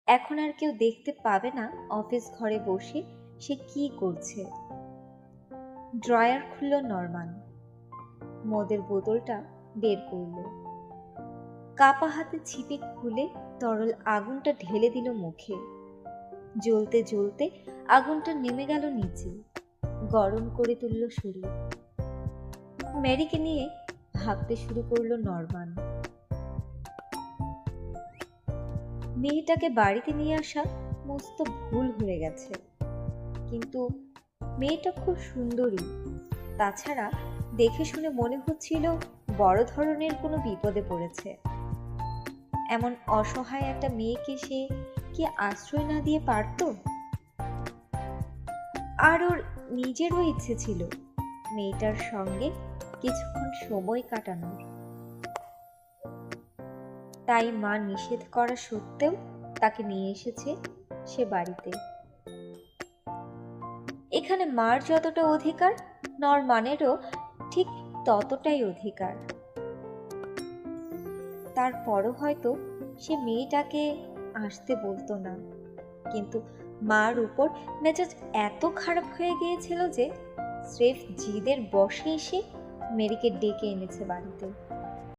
এখন আর কেউ দেখতে পাবে না অফিস ঘরে বসে সে কি করছে। ড্রয়ার খুলল নরমান, মদের বোতলটা বের করল, কাপা হাতে ছিপে খুলে তরল আগুনটা ঢেলে দিল মুখে। জ্বলতে জ্বলতে আগুনটা নেমে গেল নিচে, গরম করে তুলল শরীর। ম্যারিকে নিয়ে ভাবতে শুরু করলো নরমান। মেয়েটাকে বাড়িতে নিয়ে আসা মস্ত ভুল হয়ে গেছে, কিন্তু মেয়েটা খুব সুন্দরী। তাছাড়া দেখে শুনে মনে হচ্ছিল বড় ধরনের কোনো বিপদে পড়েছে। এমন অসহায় একটা মেয়েকে সে কি আশ্রয় না দিয়ে পারত? আর ওর নিজেরও ইচ্ছে ছিল মেয়েটার সঙ্গে কিছুক্ষণ সময় কাটানোর। তাই মা নিষেধ করা সত্ত্বেও তাকে নিয়ে এসেছে সে বাড়িতে। এখানে মার যতটা অধিকার, নরমানেরও ঠিক ততটাই অধিকার। তারপরও হয়তো সে মেয়েটাকে আসতে বলতো না, কিন্তু মার উপর মেজাজ এত খারাপ হয়ে গিয়েছিল যে স্রেফ জিদের বশে এসে মেরিকে ডেকে এনেছে বাড়িতে।